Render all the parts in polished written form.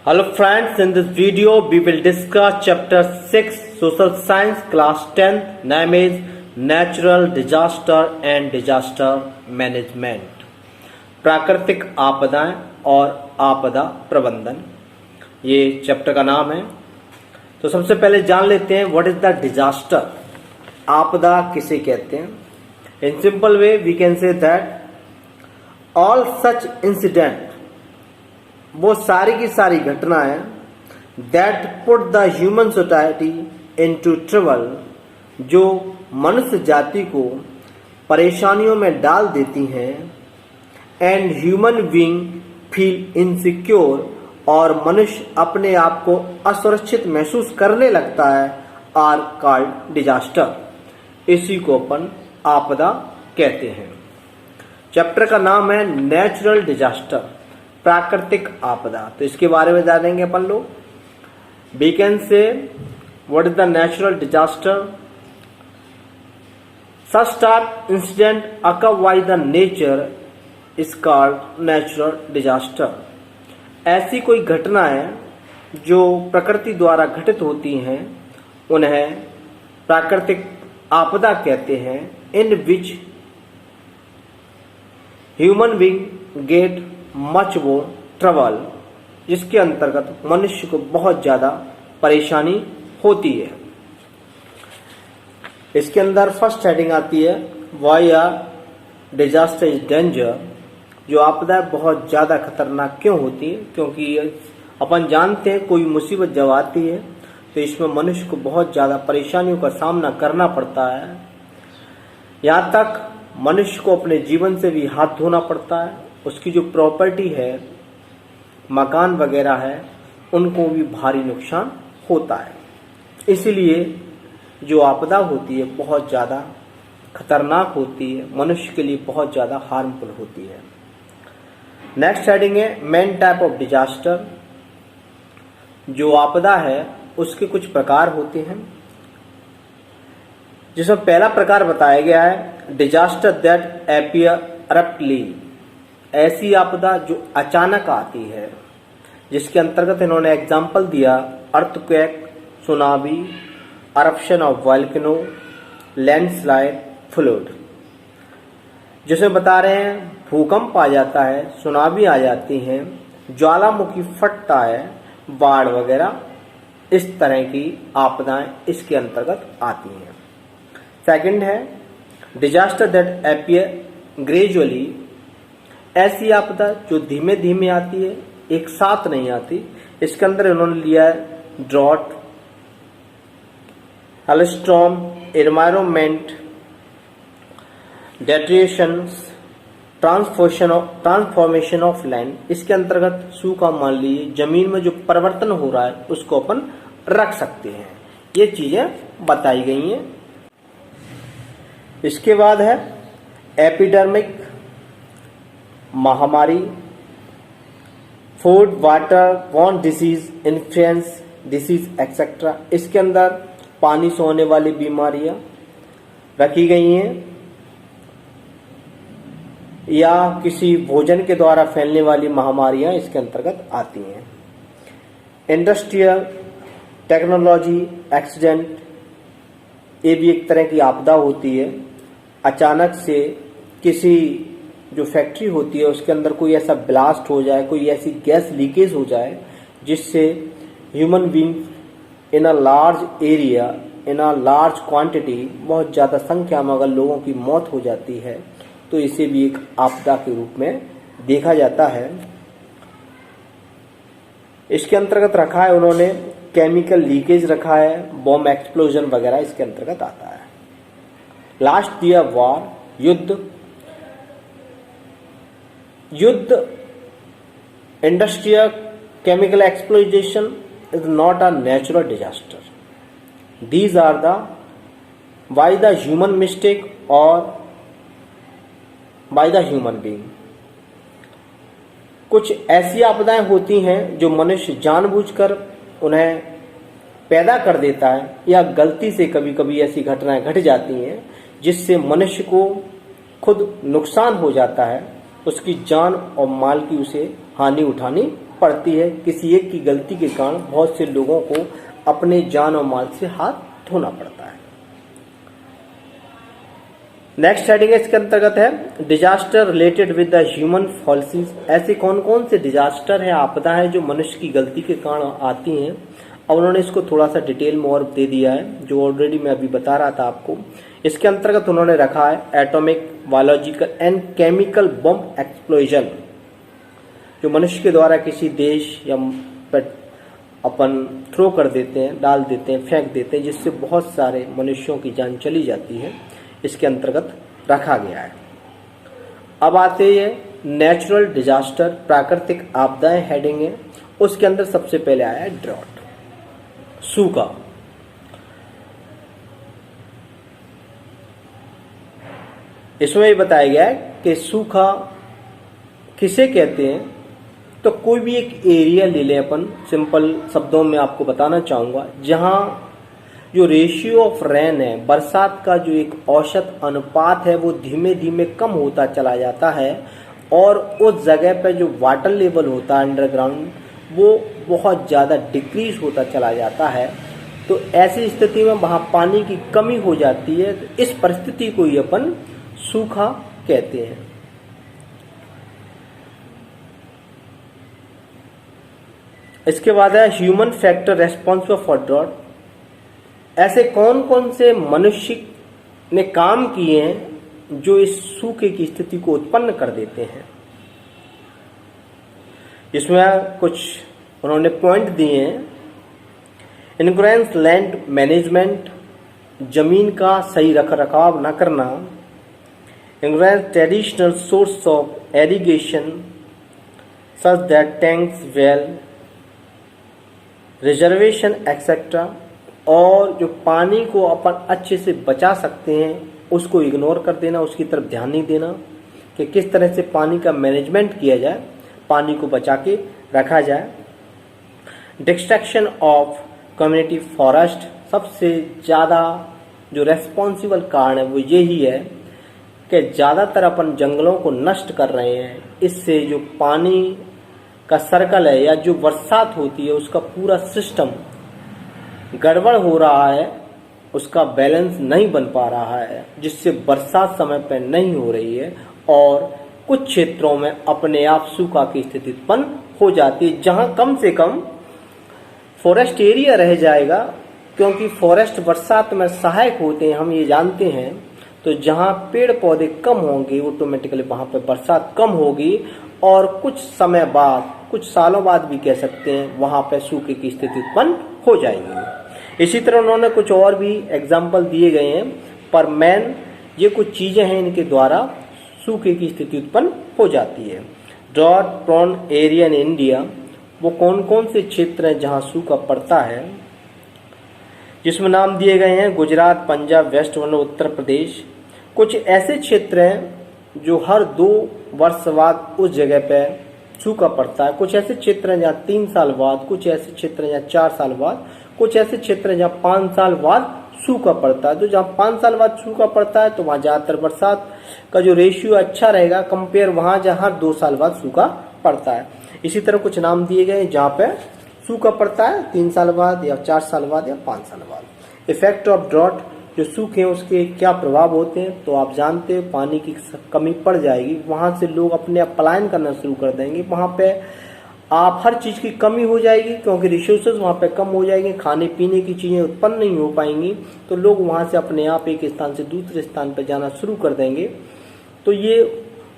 Hello friends, in this video we will discuss chapter 6 social science class 10 name is natural disaster and disaster management। प्राकृतिक आपदाएं और आपदा प्रबंधन ये chapter का नाम है। तो सबसे पहले जान लेते हैं व्हाट इज द डिजास्टर, आपदा किसे कहते हैं। In simple way we can say that all such incident, वो सारी की सारी घटनाएं that put the human society into trouble, जो मनुष्य जाति को परेशानियों में डाल देती हैं, and human being feel insecure, और मनुष्य अपने आप को असुरक्षित महसूस करने लगता है, आर कॉल्ड डिजास्टर। इसी को अपन आपदा कहते हैं। चैप्टर का नाम है नेचुरल डिजास्टर, प्राकृतिक आपदा। तो इसके बारे में जानेंगे अपन लोग। We can say what is the natural disaster, such type incident occur by the nature is called natural disaster. ऐसी कोई घटनाएं जो प्रकृति द्वारा घटित होती हैं उन्हें प्राकृतिक आपदा कहते हैं। In which human being get much more trouble, जिसके अंतर्गत मनुष्य को बहुत ज्यादा परेशानी होती है। इसके अंदर फर्स्ट हेडिंग आती है why are disaster is danger. जो आपदा बहुत ज्यादा खतरनाक क्यों होती है, क्योंकि अपन जानते हैं कोई मुसीबत जब आती है तो इसमें मनुष्य को बहुत ज्यादा परेशानियों का सामना करना पड़ता है। यहाँ तक मनुष्य को अपने जीवन से भी हाथ धोना पड़ता है। उसकी जो प्रॉपर्टी है, मकान वगैरह है, उनको भी भारी नुकसान होता है। इसलिए जो आपदा होती है बहुत ज़्यादा खतरनाक होती है, मनुष्य के लिए बहुत ज़्यादा हार्मफुल होती है। नेक्स्ट हेडिंग है मेन टाइप ऑफ डिजास्टर। जो आपदा है उसके कुछ प्रकार होते हैं, जिसमें पहला प्रकार बताया गया है डिजास्टर दैट अपीयर अब्रप्टली। ऐसी आपदा जो अचानक आती है, जिसके अंतर्गत इन्होंने एग्जाम्पल दिया earthquake, tsunami, eruption of volcano, landslide, flood. जिसमें बता रहे हैं भूकंप आ जाता है, सुनामी आ जाती है, ज्वालामुखी फटता है, बाढ़ वगैरह, इस तरह की आपदाएं इसके अंतर्गत आती हैं। सेकंड है डिजास्टर दैट अपीयर ग्रेजुअली। ऐसी आपदा जो धीमे धीमे आती है, एक साथ नहीं आती। इसके अंदर इन्होंने लिया है drought, hailstorm, environment deteriorations, transformation of land. इसके अंतर्गत सूखा, मान लीजिए जमीन में जो परिवर्तन हो रहा है उसको अपन रख सकते हैं। ये चीजें बताई गई हैं। इसके बाद है एपिडर्मिक, महामारी, food water borne disease, influence disease etcetera. इसके अंदर पानी से होने वाली बीमारियां रखी गई हैं, या किसी भोजन के द्वारा फैलने वाली महामारियां इसके अंतर्गत आती हैं। इंडस्ट्रियल, टेक्नोलॉजी एक्सीडेंट, ये भी एक तरह की आपदा होती है। अचानक से किसी जो फैक्ट्री होती है उसके अंदर कोई ऐसा ब्लास्ट हो जाए, कोई ऐसी गैस लीकेज हो जाए जिससे human being in a large area, in a large quantity, बहुत ज्यादा संख्या में अगर लोगों की मौत हो जाती है तो इसे भी एक आपदा के रूप में देखा जाता है। इसके अंतर्गत रखा है उन्होंने केमिकल लीकेज रखा है, बॉम्ब एक्सप्लोजन वगैरह इसके अंतर्गत आता है। लास्ट दिया वॉर, युद्ध, industrial chemical exploitation is not a natural disaster. These are the by the human mistake और बाय द ह्यूमन बीइंग। कुछ ऐसी आपदाएं होती हैं जो मनुष्य जानबूझकर उन्हें पैदा कर देता है, या गलती से कभी कभी ऐसी घटनाएं घट जाती हैं जिससे मनुष्य को खुद नुकसान हो जाता है, उसकी जान और माल की उसे हानि उठानी पड़ती है। किसी एक की गलती के कारण बहुत से लोगों को अपने जान और माल से हाथ धोना पड़ता है। नेक्स्ट हेडिंग इसके अंतर्गत है disaster related with the human policies. ऐसे कौन कौन से डिजास्टर है, आपदा है जो मनुष्य की गलती के कारण आती हैं। और उन्होंने इसको थोड़ा सा डिटेल में और दे दिया है, जो ऑलरेडी मैं अभी बता रहा था आपको। इसके अंतर्गत उन्होंने रखा है atomic, biological and chemical bomb explosion, जो मनुष्य के द्वारा किसी देश या अपन थ्रो कर देते हैं, डाल देते हैं, फेंक देते हैं, जिससे बहुत सारे मनुष्यों की जान चली जाती है। इसके अंतर्गत रखा गया है। अब आते हैं नेचुरल डिजास्टर, प्राकृतिक आपदाएं हेडिंग है। उसके अंदर सबसे पहले आया है ड्रॉट, सूखा। इसमें ये बताया गया है कि सूखा किसे कहते हैं। तो कोई भी एक एरिया ले लें अपन, सिंपल शब्दों में आपको बताना चाहूंगा, जहां जो रेशियो ऑफ रेन है, बरसात का जो एक औसत अनुपात है, वो धीमे धीमे कम होता चला जाता है, और उस जगह पे जो वाटर लेवल होता है अंडरग्राउंड, वो बहुत ज़्यादा डिक्रीज होता चला जाता है। तो ऐसी स्थिति में वहाँ पानी की कमी हो जाती है। इस परिस्थिति को ही अपन सूखा कहते हैं। इसके बाद है human factor responsible for drought. ऐसे कौन कौन से मनुष्य ने काम किए हैं जो इस सूखे की स्थिति को उत्पन्न कर देते हैं। इसमें कुछ उन्होंने पॉइंट दिए हैं। इनकरेंस लैंड मैनेजमेंट, जमीन का सही रख रखाव न करना। Ignorance traditional source of irrigation such that tanks, well, reservation etcetera. और जो पानी को अपन अच्छे से बचा सकते हैं उसको इग्नोर कर देना, उसकी तरफ ध्यान नहीं देना कि किस तरह से पानी का मैनेजमेंट किया जाए, पानी को बचा के रखा जाए। डिस्ट्रक्शन ऑफ कम्युनिटी फॉरेस्ट, सबसे ज़्यादा जो रेस्पॉन्सिबल कारण है वो यही है कि ज़्यादातर अपन जंगलों को नष्ट कर रहे हैं। इससे जो पानी का सर्कल है या जो बरसात होती है उसका पूरा सिस्टम गड़बड़ हो रहा है, उसका बैलेंस नहीं बन पा रहा है, जिससे बरसात समय पर नहीं हो रही है और कुछ क्षेत्रों में अपने आप सूखा की स्थिति उत्पन्न हो जाती है, जहां कम से कम फॉरेस्ट एरिया रह जाएगा, क्योंकि फॉरेस्ट बरसात में सहायक होते हैं, हम ये जानते हैं। तो जहां पेड़ पौधे कम होंगे ऑटोमेटिकली वहां पर बरसात कम होगी और कुछ समय बाद, कुछ सालों बाद भी कह सकते हैं, वहां पर सूखे की स्थिति उत्पन्न हो जाएगी। इसी तरह उन्होंने कुछ और भी एग्जाम्पल दिए गए हैं, पर मेन ये कुछ चीजें हैं इनके द्वारा सूखे की स्थिति उत्पन्न हो जाती है। Drought prone area in India, वो कौन कौन से क्षेत्र हैं जहां सूखा पड़ता है, जिसमें नाम दिए गए हैं गुजरात, पंजाब, वेस्ट बंगाल, उत्तर प्रदेश। कुछ ऐसे क्षेत्र हैं जो हर 2 वर्ष बाद उस जगह पे सूखा पड़ता है। कुछ ऐसे क्षेत्र हैं जहाँ 3 साल बाद, कुछ ऐसे क्षेत्र हैं जहाँ 4 साल बाद, कुछ ऐसे क्षेत्र हैं जहाँ 5 साल बाद सूखा पड़ता है। तो जहाँ 5 साल बाद सूखा पड़ता है तो वहाँ ज्यादातर बरसात का जो रेशियो अच्छा रहेगा कंपेयर वहाँ जहाँ 2 साल बाद सूखा पड़ता है। इसी तरह कुछ नाम दिए गए जहाँ पे सूखा पड़ता है 3 साल बाद या 4 साल बाद या 5 साल बाद। इफेक्ट ऑफ ड्रॉट, जो सूखे उसके क्या प्रभाव होते हैं, तो आप जानते हैं पानी की कमी पड़ जाएगी, वहां से लोग अपने आप पलायन करना शुरू कर देंगे। वहां पे आप हर चीज की कमी हो जाएगी, क्योंकि रिसोर्सेज वहां पे कम हो जाएंगे, खाने पीने की चीजें उत्पन्न नहीं हो पाएंगी, तो लोग वहां से अपने आप एक स्थान से दूसरे स्थान पर जाना शुरू कर देंगे। तो ये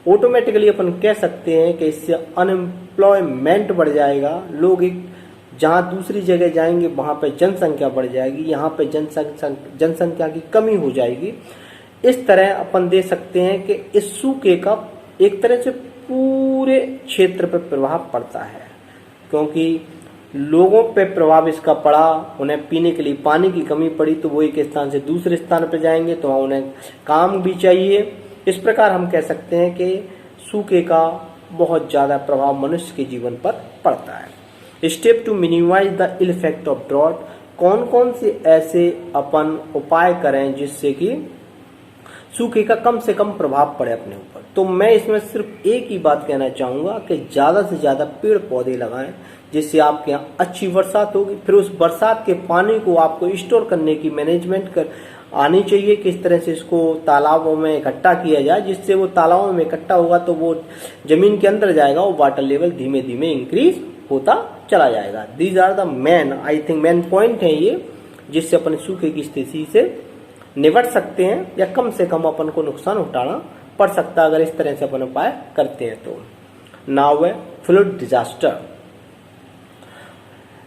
ऑटोमेटिकली अपन कह सकते हैं कि इससे अनएम्प्लॉयमेंट बढ़ जाएगा। लोग एक जहां दूसरी जगह जाएंगे वहां पे जनसंख्या बढ़ जाएगी, यहाँ पे जनसंख्या की कमी हो जाएगी। इस तरह अपन दे सकते हैं कि इस सूखे का एक तरह से पूरे क्षेत्र पर प्रभाव पड़ता है, क्योंकि लोगों पे प्रभाव इसका पड़ा, उन्हें पीने के लिए पानी की कमी पड़ी, तो वो एक स्थान से दूसरे स्थान पर जाएंगे तो उन्हें काम भी चाहिए। इस प्रकार हम कह सकते हैं कि सूखे का बहुत ज्यादा प्रभाव मनुष्य के जीवन पर पड़ता है। Step to minimize the ill effect of drought, कौन कौन से ऐसे अपन उपाय करें जिससे कि सूखे का कम से कम प्रभाव पड़े अपने ऊपर। तो मैं इसमें सिर्फ एक ही बात कहना चाहूँगा कि ज़्यादा से ज़्यादा पेड़ पौधे लगाएं, जिससे आपके यहाँ अच्छी बरसात होगी। फिर उस बरसात के पानी को आपको स्टोर करने की मैनेजमेंट कर आनी चाहिए, किस तरह से इसको तालाबों में इकट्ठा किया जाए, जिससे वो तालाबों में इकट्ठा होगा तो वो जमीन के अंदर जाएगा, वो वाटर लेवल धीमे धीमे इंक्रीज होता चला जाएगा। These are the main, I think main point है ये, जिससे अपन सूखे की स्थिति से निपट सकते हैं या कम से कम अपन को नुकसान उठाना पड़ सकता है अगर इस तरह से अपन उपाय करते हैं तो। नाउ है फ्लड डिजास्टर।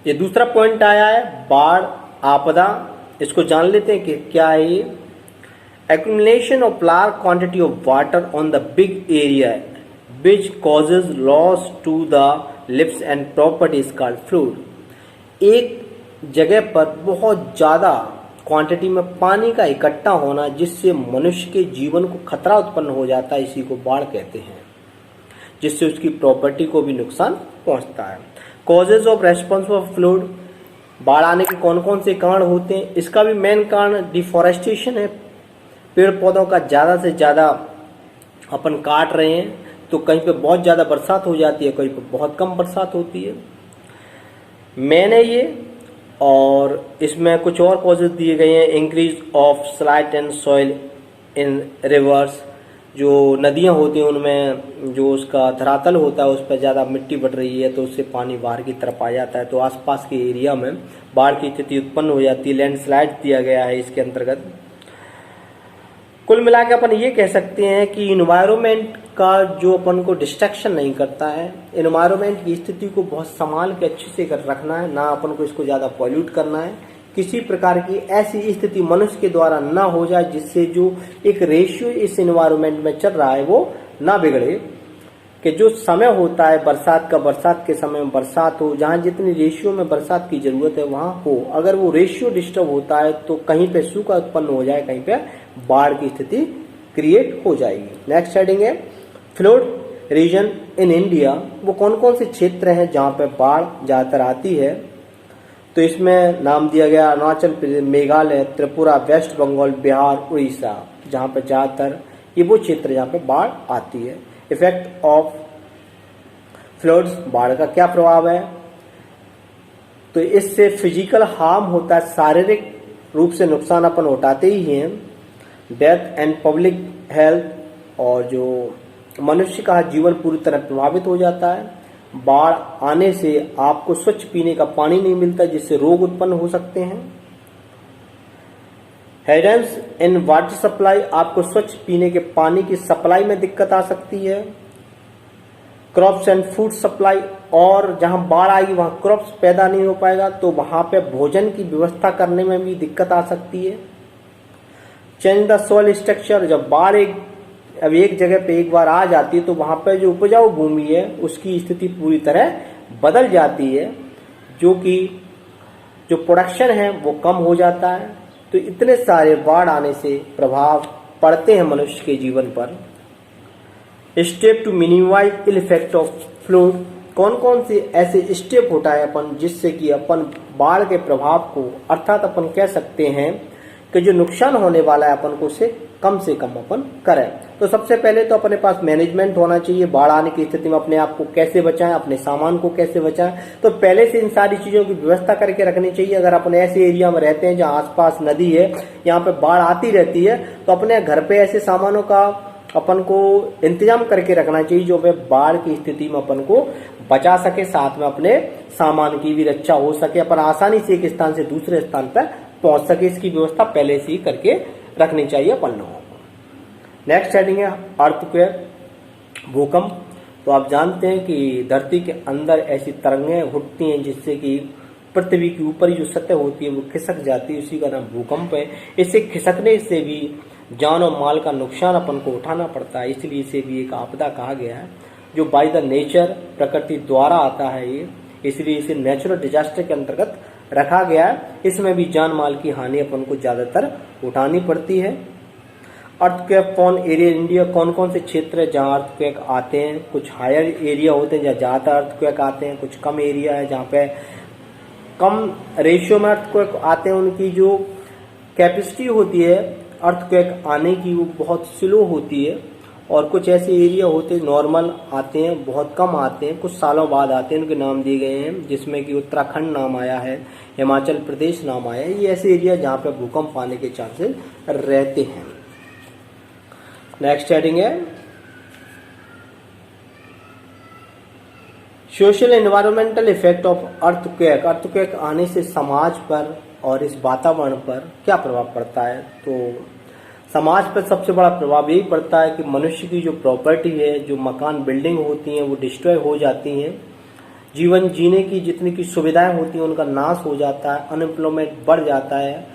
ये दूसरा पॉइंट आया है, बाढ़ आपदा। इसको जान लेते हैं कि क्या है ये। Accumulation of large quantity of water on the big area which causes loss to the lives and properties called flood. एक जगह पर बहुत ज्यादा क्वांटिटी में पानी का इकट्ठा होना, जिससे मनुष्य के जीवन को खतरा उत्पन्न हो जाता है, इसी को बाढ़ कहते हैं, जिससे उसकी प्रॉपर्टी को भी नुकसान पहुंचता है। Causes of response of flood, बाढ़ आने के कौन कौन से कारण होते हैं। इसका भी मेन कारण डिफॉरेस्टेशन है। पेड़ पौधों का ज्यादा से ज्यादा अपन काट रहे हैं, तो कहीं पे बहुत ज्यादा बरसात हो जाती है, कहीं पे बहुत कम बरसात होती है। मैंने ये और इसमें कुछ और कॉजेज दिए गए हैं। Increase of slight and soil in reverse, जो नदियां होती हैं उनमें जो उसका धरातल होता है उस पर ज़्यादा मिट्टी बढ़ रही है, तो उससे पानी बाहर की तरफ आ जाता है, तो आसपास के एरिया में बाढ़ की स्थिति उत्पन्न हो जाती है। लैंडस्लाइड दिया गया है इसके अंतर्गत। कुल मिला के अपन ये कह सकते हैं कि इन्वायरमेंट का जो अपन को डिस्ट्रक्शन नहीं करता है, इन्वायरमेंट की स्थिति को बहुत संभाल के अच्छे से कर रखना है, ना अपन को इसको ज़्यादा पॉल्यूट करना है। किसी प्रकार की ऐसी स्थिति मनुष्य के द्वारा ना हो जाए जिससे जो एक रेशियो इस इन्वायरमेंट में चल रहा है वो ना बिगड़े। कि जो समय होता है बरसात का, बरसात के समय में बरसात हो, जहाँ जितनी रेशियो में बरसात की जरूरत है वहाँ हो। अगर वो रेशियो डिस्टर्ब होता है तो कहीं पे सूखा उत्पन्न हो जाए, कहीं पे बाढ़ की स्थिति क्रिएट हो जाएगी। नेक्स्ट हेडिंग है फ्लड रीजन इन इंडिया। वो कौन कौन से क्षेत्र हैं जहाँ पे बाढ़ ज़्यादातर आती है, तो इसमें नाम दिया गया अरुणाचल प्रदेश, मेघालय, त्रिपुरा, वेस्ट बंगाल, बिहार, उड़ीसा, जहाँ पे ज़्यादातर ये वो क्षेत्र जहाँ पे बाढ़ आती है। इफेक्ट ऑफ फ्लड्स, बाढ़ का क्या प्रभाव है, तो इससे फिजिकल हार्म होता है, शारीरिक रूप से नुकसान अपन उठाते ही हैं। डेथ एंड पब्लिक हेल्थ, और जो मनुष्य का जीवन पूरी तरह प्रभावित हो जाता है। बाढ़ आने से आपको स्वच्छ पीने का पानी नहीं मिलता, जिससे रोग उत्पन्न हो सकते हैं। हेडेंस इन वाटर सप्लाई, आपको स्वच्छ पीने के पानी की सप्लाई में दिक्कत आ सकती है। क्रॉप्स एंड फूड सप्लाई, और जहां बाढ़ आएगी वहां क्रॉप्स पैदा नहीं हो पाएगा, तो वहां पे भोजन की व्यवस्था करने में भी दिक्कत आ सकती है। चेंज द सॉइल स्ट्रक्चर, जब बाढ़ अब एक जगह पे एक बार आ जाती है तो वहां पे जो उपजाऊ भूमि है उसकी स्थिति पूरी तरह बदल जाती है, जो कि जो प्रोडक्शन है वो कम हो जाता है। तो इतने सारे बाढ़ आने से प्रभाव पड़ते हैं मनुष्य के जीवन पर। Step to minimize ill effect of flood, कौन कौन से ऐसे स्टेप उठाए अपन जिससे कि अपन बाढ़ के प्रभाव को, अर्थात अपन कह सकते हैं कि जो नुकसान होने वाला है अपन को उसे कम से कम अपन करें। तो सबसे पहले तो अपने पास मैनेजमेंट होना चाहिए। बाढ़ आने की स्थिति में अपने आप को कैसे बचाएं, अपने सामान को कैसे बचाएं, तो पहले से इन सारी चीजों की व्यवस्था करके रखनी चाहिए। अगर अपने ऐसे एरिया में रहते हैं जहां आसपास नदी है, यहाँ पे बाढ़ आती रहती है, तो अपने घर पे ऐसे सामानों का अपन को इंतजाम करके रखना चाहिए जो बाढ़ की स्थिति में अपन को बचा सके, साथ में अपने सामान की भी रक्षा हो सके, अपन आसानी से एक स्थान से दूसरे स्थान पर पहुंच सके। इसकी व्यवस्था पहले से ही करके रखनी चाहिए अपन लोगों को। नेक्स्ट हेडिंग है अर्थक्वेक, भूकंप। तो आप जानते हैं कि धरती के अंदर ऐसी तरंगें उठती हैं जिससे कि पृथ्वी के ऊपर जो सतह होती है वो खिसक जाती है, उसी का नाम भूकंप है। इससे खिसकने से भी जान और माल का नुकसान अपन को उठाना पड़ता है, इसलिए इसे भी एक आपदा कहा गया है, जो बाय द नेचर, प्रकृति द्वारा आता है ये, इसलिए इसे नेचुरल डिजास्टर के अंतर्गत रखा गया है। इसमें भी जान माल की हानि अपन को ज्यादातर उठानी पड़ती है। अर्थक्वेक कौन एरिया इंडिया, कौन कौन से क्षेत्र है जहाँ अर्थक्वेक आते हैं। कुछ हायर एरिया होते हैं जहाँ ज्यादा अर्थक्वेक आते हैं, कुछ कम एरिया है जहाँ पे कम रेशियो में अर्थक्वेक आते हैं। उनकी जो कैपेसिटी होती है अर्थक्वेक आने की वो बहुत स्लो होती है, और कुछ ऐसे एरिया होते नॉर्मल आते हैं, बहुत कम आते हैं, कुछ सालों बाद आते हैं, उनके नाम दिए गए हैं, जिसमें कि उत्तराखंड नाम आया है, हिमाचल प्रदेश नाम आया है। ये ऐसे एरिया जहाँ पे भूकंप आने के चांसेस रहते हैं। नेक्स्ट हेडिंग है social environmental effect of earthquake. Earthquake आने से समाज पर और इस वातावरण पर क्या प्रभाव पड़ता है? तो समाज पर सबसे बड़ा प्रभाव यही पड़ता है कि मनुष्य की जो प्रॉपर्टी है, जो मकान बिल्डिंग होती हैं, वो डिस्ट्रॉय हो जाती हैं। जीवन जीने की जितनी की सुविधाएं होती हैं उनका नाश हो जाता है, अनएम्प्लॉयमेंट बढ़ जाता है,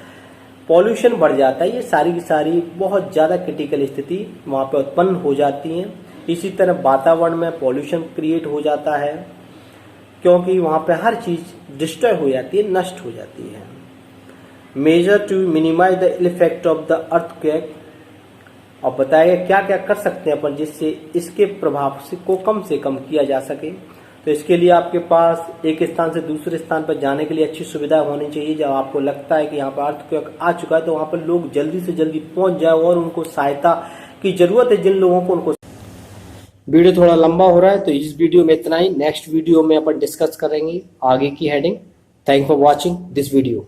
पॉल्यूशन बढ़ जाता है। ये सारी की सारी बहुत ज़्यादा क्रिटिकल स्थिति वहाँ पे उत्पन्न हो जाती हैं। इसी तरह वातावरण में पॉल्यूशन क्रिएट हो जाता है, क्योंकि वहाँ पे हर चीज़ डिस्ट्रॉय हो जाती है, नष्ट हो जाती है। Measure to minimize the effect of the earthquake. और बताया क्या क्या कर सकते हैं अपन जिससे इसके प्रभाव को कम से कम किया जा सके। तो इसके लिए आपके पास एक स्थान से दूसरे स्थान पर जाने के लिए अच्छी सुविधा होनी चाहिए। जब आपको लगता है कि यहाँ पर अर्थक्वेक आ चुका है तो वहाँ पर लोग जल्दी से जल्दी पहुंच जाए और उनको सहायता की जरूरत है जिन लोगों को उनको। वीडियो थोड़ा लंबा हो रहा है तो इस वीडियो में इतना ही। नेक्स्ट वीडियो में अपन डिस्कस करेंगे आगे की heading. Thank for watching this video.